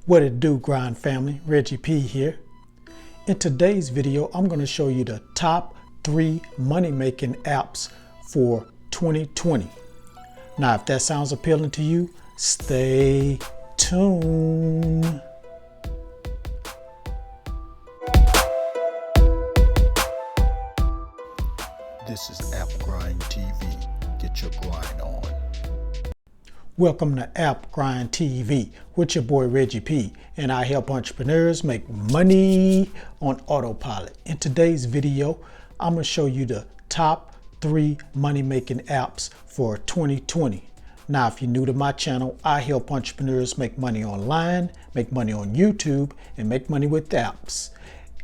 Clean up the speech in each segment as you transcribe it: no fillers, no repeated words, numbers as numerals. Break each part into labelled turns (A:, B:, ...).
A: What it do, grind family? Reggie P here. In today's video, I'm going to show you the top 3 money-making apps for 2020. Now, if that sounds appealing to you, stay tuned.
B: This is App Grind TV. Get your grind on.
A: Welcome to App Grind TV with your boy Reggie P, and I help entrepreneurs make money on autopilot. In today's video, I'm going to show you the top 3 money-making apps for 2020. Now, if you're new to my channel, I help entrepreneurs make money online, make money on YouTube, and make money with apps.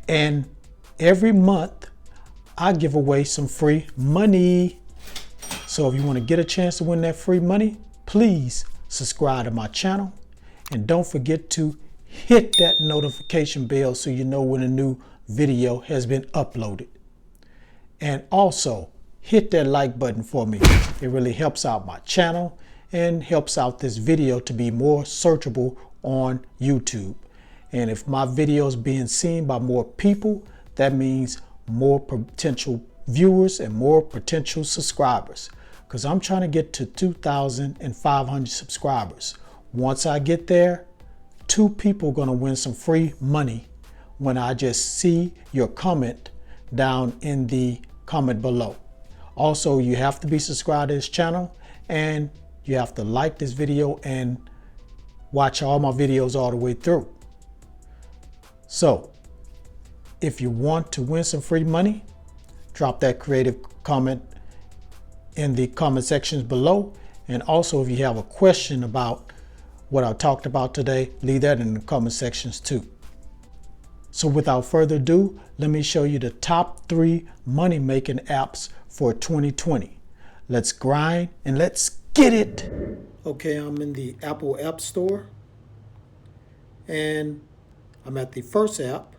A: And every month, I give away some free money. So if you want to get a chance to win that free money, please subscribe to my channel and don't forget to hit that notification bell so you know when a new video has been uploaded. And also hit that like button for me. It really helps out my channel and helps out this video to be more searchable on YouTube. And if my video is being seen by more people, that means more potential viewers and more potential subscribers, because I'm trying to get to 2,500 subscribers. Once I get there, 2 people are going to win some free money when I just see your comment down in the comment below. Also, you have to be subscribed to this channel and you have to like this video and watch all my videos all the way through. So if you want to win some free money, drop that creative comment in the comment sections below. And also, if you have a question about what I talked about today, leave that in the comment sections too. So without further ado, let me show you the top 3 money-making apps for 2020. Let's grind and let's get it. Okay, I'm in the Apple App Store and I'm at the first app.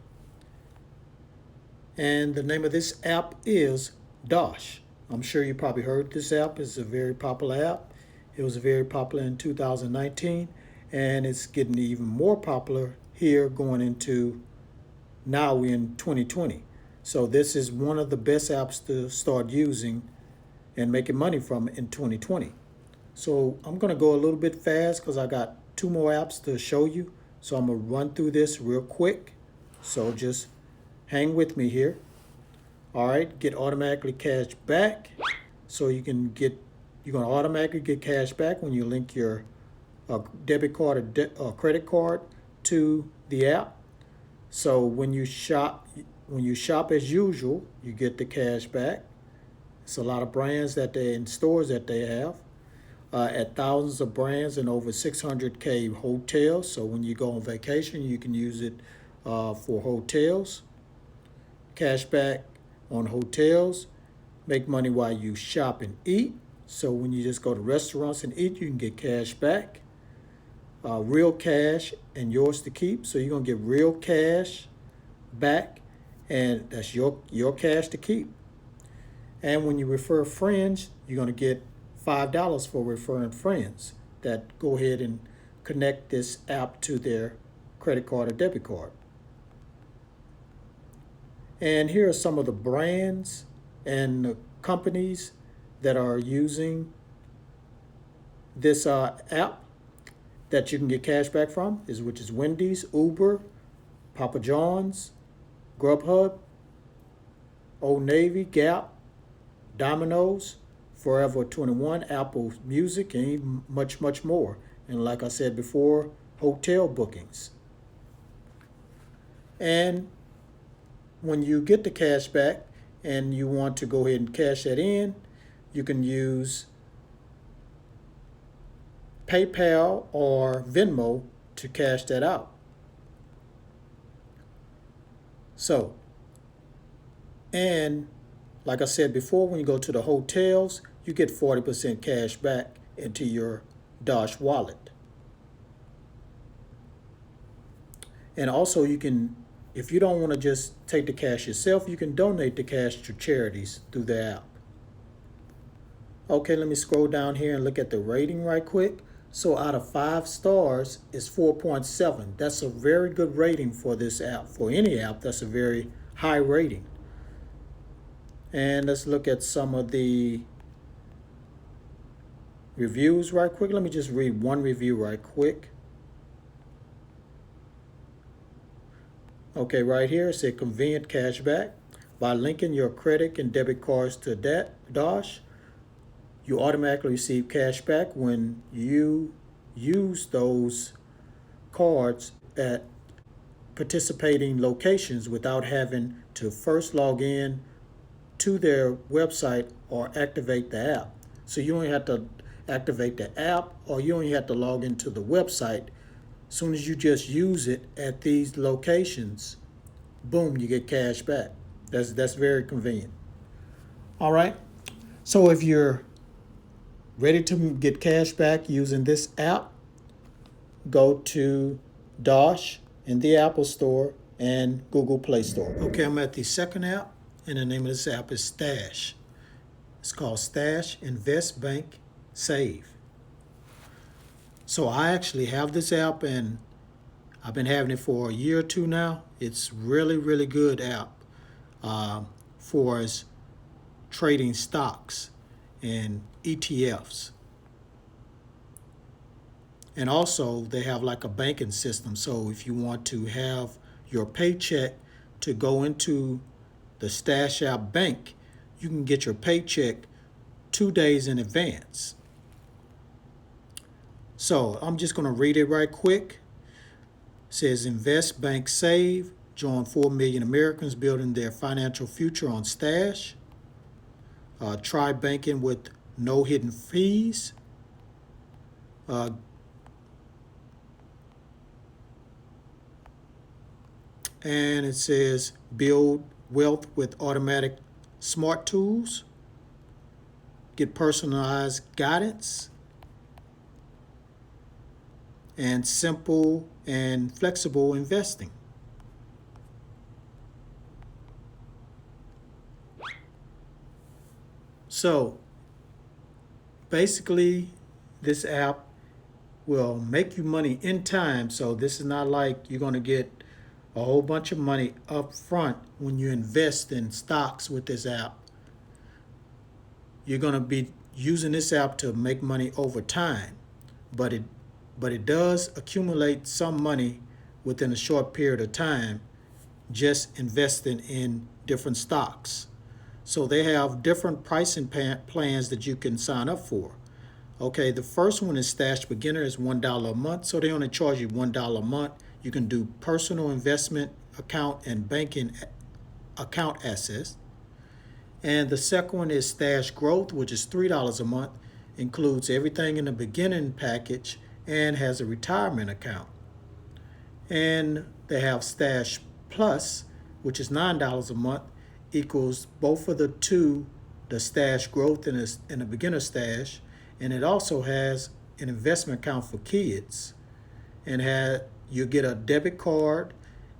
A: And the name of this app is Dosh. I'm sure you probably heard this app. It's a very popular app. It was very popular in 2019, and it's getting even more popular here going into now we're in 2020. So this is one of the best apps to start using and making money from in 2020. So I'm going to go a little bit fast because I got 2 more apps to show you. So I'm going to run through this real quick. So just hang with me here. All right, get automatically cash back. So you're going to automatically get cash back when you link your debit card or credit card to the app. So when you shop as usual, you get the cash back. It's a lot of brands that they in stores that they have at thousands of brands and over 600K hotels. So when you go on vacation, you can use it for hotels. Cash back on hotels, make money while you shop and eat. So when you just go to restaurants and eat, you can get cash back. Real cash and yours to keep. So you're gonna get real cash back, and that's your cash to keep. And when you refer friends, you're gonna get $5 for referring friends that go ahead and connect this app to their credit card or debit card. And here are some of the brands and the companies that are using this app that you can get cash back from, which is Wendy's, Uber, Papa John's, Grubhub, Old Navy, Gap, Domino's, Forever 21, Apple Music, and even much, much more. And like I said before, hotel bookings. And when you get the cash back and you want to go ahead and cash that in, you can use PayPal or Venmo to cash that out. So, and like I said before, when you go to the hotels, you get 40% cash back into your Dosh wallet. And also you can, if you don't want to just take the cash yourself, you can donate the cash to charities through the app. Okay, let me scroll down here and look at the rating right quick. So out of 5 stars, it's 4.7. That's a very good rating for this app. For any app, that's a very high rating. And let's look at some of the reviews right quick. Let me just read one review right quick. Okay, right here it says convenient cashback. By linking your credit and debit cards to Dosh, you automatically receive cash back when you use those cards at participating locations without having to first log in to their website or activate the app. So you don't have to activate the app, or you only have to log into the website. As soon as you just use it at these locations, boom, you get cash back. That's very convenient. All right. So if you're ready to get cash back using this app, go to Dosh in the Apple Store and Google Play Store. Okay, I'm at the second app, and the name of this app is Stash. It's called Stash, Invest, Bank, Save. So I actually have this app, and I've been having it for a year or two now. It's really, really good app for us trading stocks and ETFs. And also they have like a banking system. So if you want to have your paycheck to go into the Stash app bank, you can get your paycheck 2 days in advance. So I'm just going to read it right quick. It says invest, bank, save. Join 4 million Americans building their financial future on Stash. Try banking with no hidden fees. And it says build wealth with automatic smart tools. Get personalized guidance. And simple and flexible investing. So basically, this app will make you money in time. So this is not like you're going to get a whole bunch of money up front when you invest in stocks with this app. You're going to be using this app to make money over time, but it does accumulate some money within a short period of time just investing in different stocks. So they have different pricing plans that you can sign up for. Okay, the first one is Stash Beginner, is $1 a month. So they only charge you $1 a month. You can do personal investment account and banking account access. And the second one is Stash Growth, which is $3 a month, includes everything in the beginning package and has a retirement account. And they have Stash Plus, which is $9 a month, equals both of the two, the Stash Growth and the beginner stash. And it also has an investment account for kids. And you get a debit card,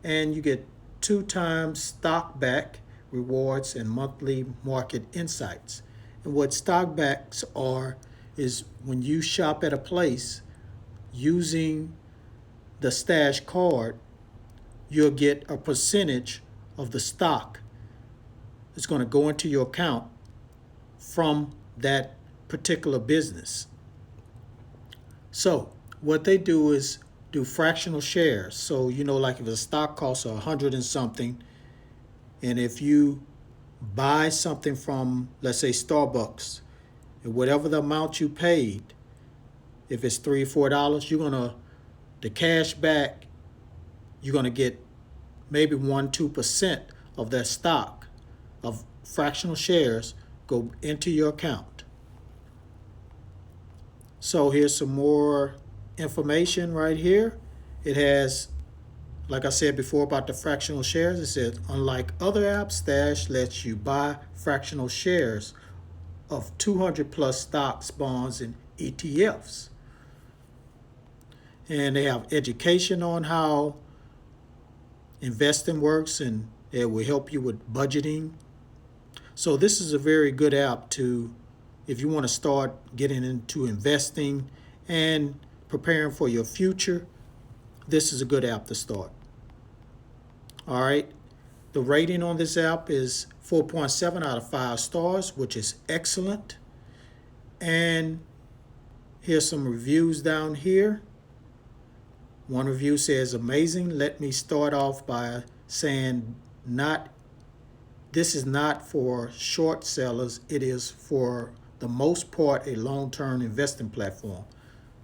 A: and you get 2 times stock back rewards and monthly market insights. And what stock backs are is when you shop at a place using the Stash card, you'll get a percentage of the stock that's going to go into your account from that particular business. So what they do is do fractional shares. So, like if a stock costs 100 and something, and if you buy something from, let's say, Starbucks, and whatever the amount you paid, if it's $3 or $4, the cash back, you're going to get maybe 1-2% of that stock of fractional shares go into your account. So here's some more information right here. It has, like I said before about the fractional shares, it says, unlike other apps, Stash lets you buy fractional shares of 200 plus stocks, bonds, and ETFs. And they have education on how investing works, and it will help you with budgeting. So this is a very good app if you want to start getting into investing and preparing for your future, this is a good app to start. All right. The rating on this app is 4.7 out of 5 stars, which is excellent. And here's some reviews down here. One review says, amazing. Let me start off by saying this is not for short sellers. It is for the most part a long-term investing platform.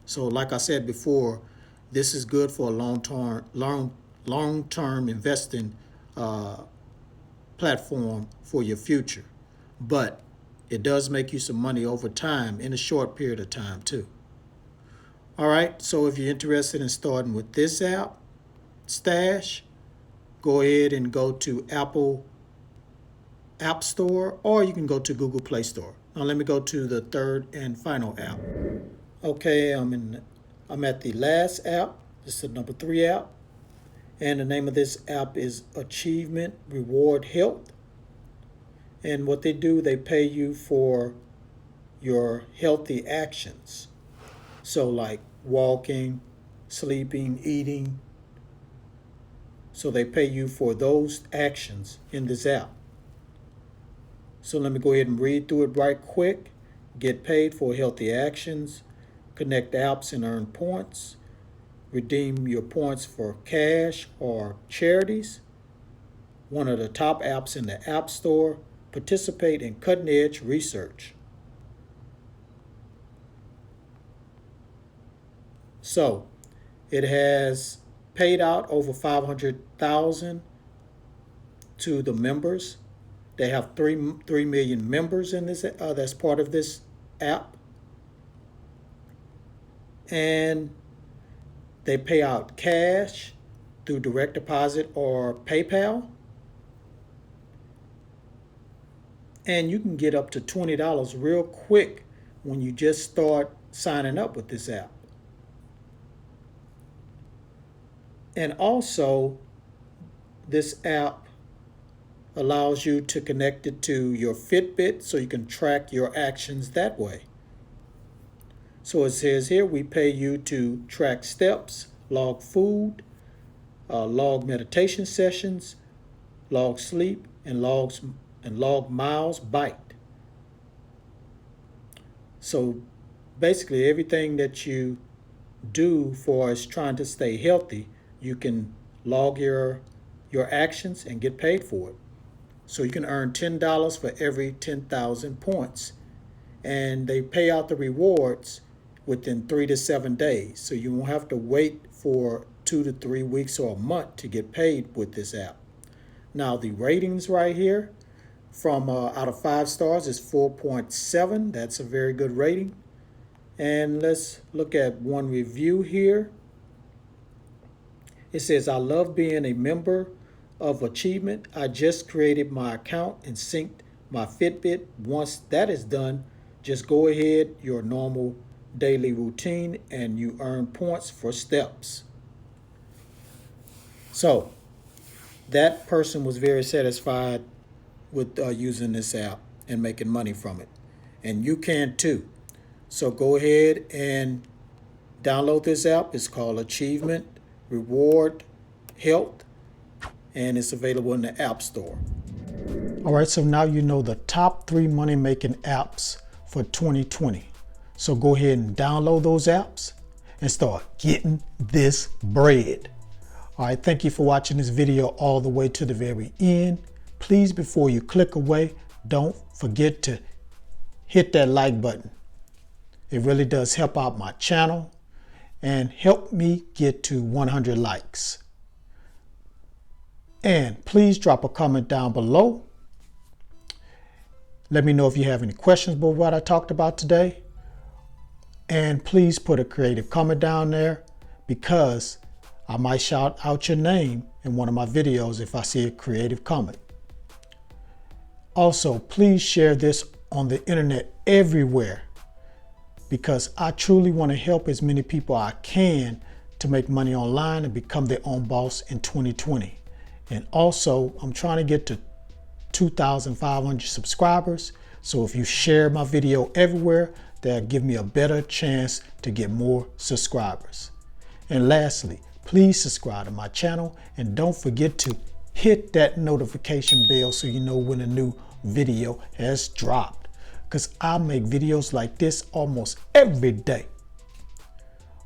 A: So like I said before, this is good for a long-term investing platform for your future. But it does make you some money over time in a short period of time too. All right, so if you're interested in starting with this app, Stash, go ahead and go to Apple App Store, or you can go to Google Play Store. Now let me go to the third and final app. Okay, I'm at the last app. This is the number 3 app. And the name of this app is Achievement Reward Health. And what they do, they pay you for your healthy actions. So like walking, sleeping, eating. So they pay you for those actions in this app. So let me go ahead and read through it right quick. Get paid for healthy actions. Connect apps and earn points. Redeem your points for cash or charities. One of the top apps in the App Store. Participate in cutting-edge research. So it has paid out over $500,000 to the members. They have 3 million members in this. That's part of this app, and they pay out cash through direct deposit or PayPal. And you can get up to $20 real quick when you just start signing up with this app. And also, this app allows you to connect it to your Fitbit so you can track your actions that way. So it says here, we pay you to track steps, log food, log meditation sessions, log sleep, and log miles biked. So basically everything that you do for is trying to stay healthy, you can log your actions and get paid for it. So you can earn $10 for every 10,000 points. And they pay out the rewards within 3 to 7 days. So you won't have to wait for 2 to 3 weeks or a month to get paid with this app. Now the ratings right here from out of 5 stars is 4.7. That's a very good rating. And let's look at one review here. It says, I love being a member of Achievement. I just created my account and synced my Fitbit. Once that is done, just go ahead your normal daily routine and you earn points for steps. So that person was very satisfied with using this app and making money from it. And you can too. So go ahead and download this app. It's called Achievement Reward Health, and it's available in the App Store. All right, so now you know the top 3 money-making apps for 2020. So go ahead and download those apps and start getting this bread. All right, thank you for watching this video all the way to the very end. Please, before you click away, don't forget to hit that like button. It really does help out my channel and help me get to 100 likes. And please drop a comment down below. Let me know if you have any questions about what I talked about today. And please put a creative comment down there, because I might shout out your name in one of my videos if I see a creative comment. Also, please share this on the internet everywhere, because I truly want to help as many people I can to make money online and become their own boss in 2020. And also, I'm trying to get to 2,500 subscribers. So if you share my video everywhere, that'll give me a better chance to get more subscribers. And lastly, please subscribe to my channel and don't forget to hit that notification bell so you know when a new video has dropped, because I make videos like this almost every day.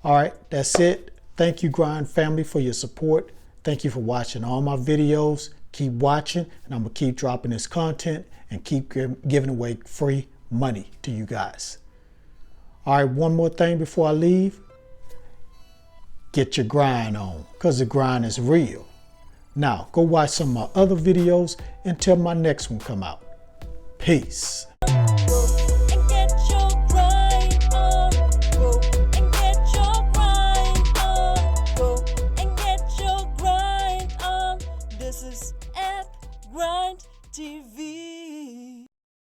A: All right, that's it. Thank you, Grind family, for your support. Thank you for watching all my videos. Keep watching, and I'm gonna keep dropping this content and keep giving away free money to you guys. All right, one more thing before I leave. Get your grind on, because the grind is real. Now, go watch some of my other videos until my next one come out. Peace.